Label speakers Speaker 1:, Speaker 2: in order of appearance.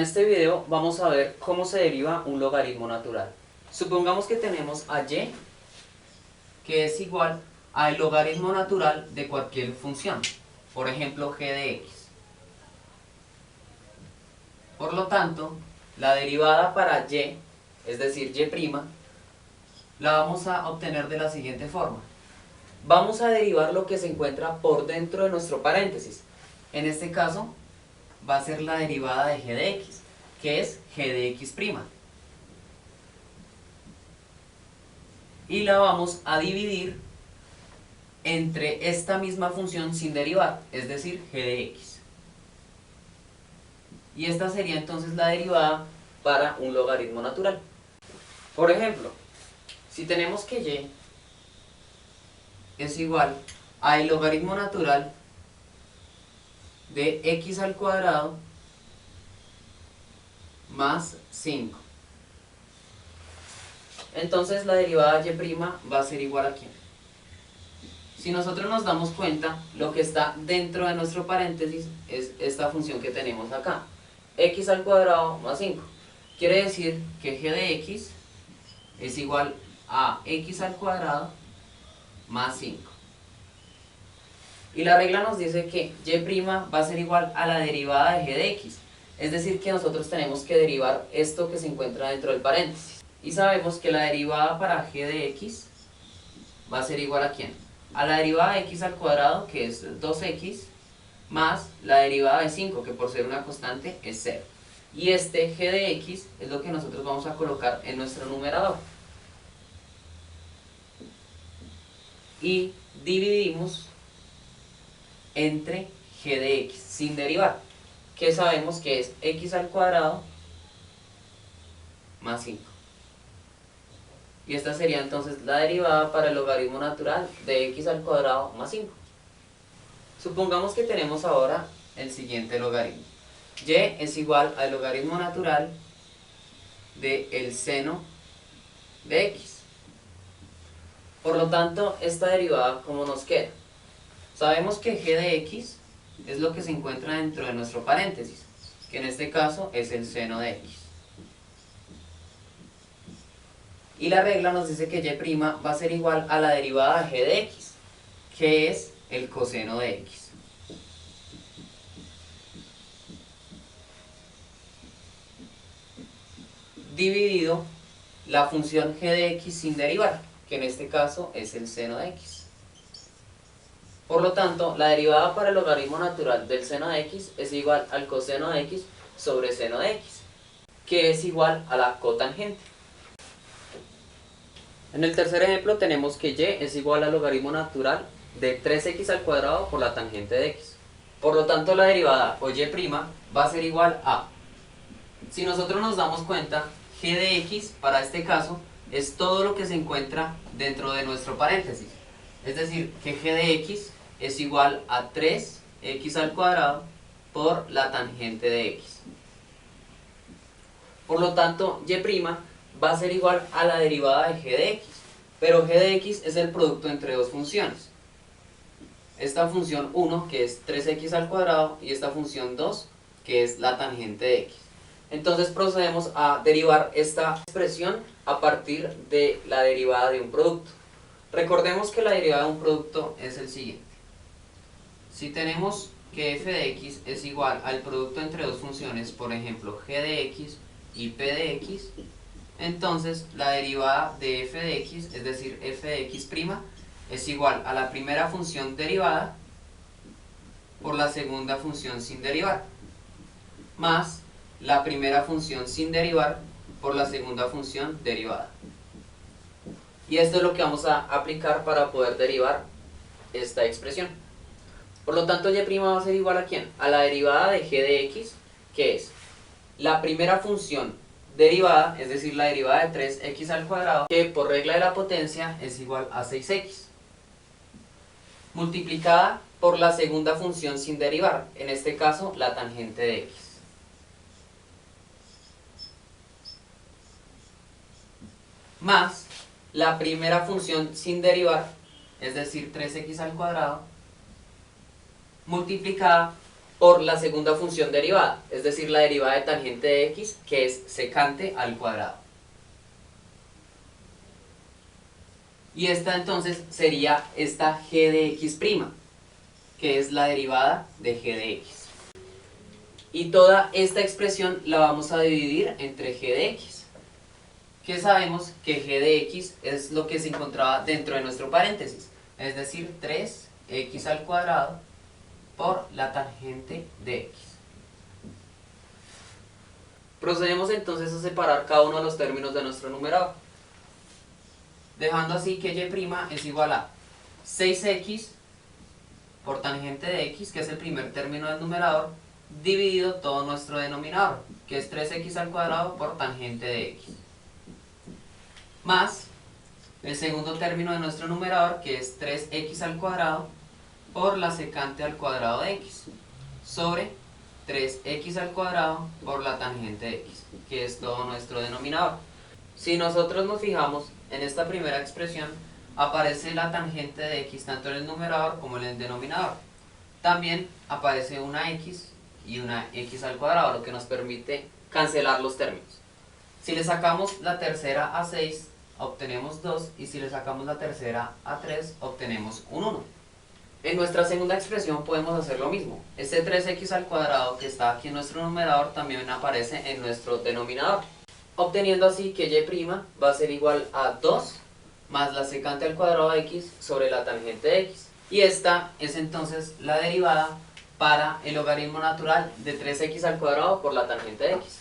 Speaker 1: En este video vamos a ver cómo se deriva un logaritmo natural. Supongamos que tenemos a y, que es igual al logaritmo natural de cualquier función, por ejemplo g de x. Por lo tanto, la derivada para y, es decir y', la vamos a obtener de la siguiente forma. Vamos a derivar lo que se encuentra por dentro de nuestro paréntesis. En este caso va a ser la derivada de g de x, que es g de x'. Y la vamos a dividir entre esta misma función sin derivar, es decir, g de x. Y esta sería entonces la derivada para un logaritmo natural. Por ejemplo, si tenemos que y es igual al logaritmo natural de x al cuadrado más 5. Entonces la derivada de y' va a ser igual a ¿quién? Si nosotros nos damos cuenta, lo que está dentro de nuestro paréntesis es esta función que tenemos acá, x al cuadrado más 5. Quiere decir que g de x es igual a x al cuadrado más 5. Y la regla nos dice que y' va a ser igual a la derivada de g de x. Es decir, que nosotros tenemos que derivar esto que se encuentra dentro del paréntesis. Y sabemos que la derivada para g de x va a ser igual a ¿quién? A la derivada de x al cuadrado, que es 2x, más la derivada de 5, que por ser una constante es 0. Y este g de x es lo que nosotros vamos a colocar en nuestro numerador. Y dividimos entre g de x sin derivar, que sabemos que es x al cuadrado más 5. Y esta sería entonces la derivada para el logaritmo natural de x al cuadrado más 5. Supongamos que tenemos ahora el siguiente logaritmo. Y es igual al logaritmo natural de el seno de x. Por lo tanto, esta derivada, ¿cómo nos queda? Sabemos que g de x es lo que se encuentra dentro de nuestro paréntesis, que en este caso es el seno de x. Y la regla nos dice que y' va a ser igual a la derivada de g de x, que es el coseno de x. Dividido la función g de x sin derivar, que en este caso es el seno de x. Por lo tanto, la derivada para el logaritmo natural del seno de x es igual al coseno de x sobre seno de x, que es igual a la cotangente. En el tercer ejemplo tenemos que y es igual al logaritmo natural de 3x al cuadrado por la tangente de x. Por lo tanto, la derivada o y' va a ser igual a, si nosotros nos damos cuenta, g de x para este caso es todo lo que se encuentra dentro de nuestro paréntesis. Es decir, que g de x es igual a 3x al cuadrado por la tangente de x. Por lo tanto, y' va a ser igual a la derivada de g de x, pero g de x es el producto entre dos funciones. Esta función 1, que es 3x al cuadrado, y esta función 2, que es la tangente de x. Entonces procedemos a derivar esta expresión a partir de la derivada de un producto. Recordemos que la derivada de un producto es el siguiente. Si tenemos que f de x es igual al producto entre dos funciones, por ejemplo g de x y p de x, entonces la derivada de f de x, es decir, f de x', es igual a la primera función derivada por la segunda función sin derivar, más la primera función sin derivar por la segunda función derivada. Y esto es lo que vamos a aplicar para poder derivar esta expresión. Por lo tanto, y' va a ser igual a ¿quién? A la derivada de g de x, que es la primera función derivada, es decir, la derivada de 3x al cuadrado, que por regla de la potencia es igual a 6x, multiplicada por la segunda función sin derivar, en este caso la tangente de x. Más la primera función sin derivar, es decir, 3x al cuadrado, multiplicada por la segunda función derivada, es decir, la derivada de tangente de x, que es secante al cuadrado. Y esta entonces sería esta g de x', que es la derivada de g de x. Y toda esta expresión la vamos a dividir entre g de x, que sabemos que g de x es lo que se encontraba dentro de nuestro paréntesis, es decir, 3x al cuadrado por la tangente de x. Procedemos entonces a separar cada uno de los términos de nuestro numerador, dejando así que y' es igual a 6x por tangente de x, que es el primer término del numerador, dividido todo nuestro denominador, que es 3x al cuadrado por tangente de x, más el segundo término de nuestro numerador, que es 3x al cuadrado por la secante al cuadrado de x, sobre 3x al cuadrado por la tangente de x, que es todo nuestro denominador. Si nosotros nos fijamos en esta primera expresión, aparece la tangente de x tanto en el numerador como en el denominador. También aparece una x y una x al cuadrado, lo que nos permite cancelar los términos. Si le sacamos la tercera a 6, obtenemos 2, y si le sacamos la tercera a 3, obtenemos un 1. En nuestra segunda expresión podemos hacer lo mismo. Este 3x al cuadrado que está aquí en nuestro numerador también aparece en nuestro denominador, obteniendo así que y' va a ser igual a 2 más la secante al cuadrado de x sobre la tangente de x. Y esta es entonces la derivada para el logaritmo natural de 3x al cuadrado por la tangente de x.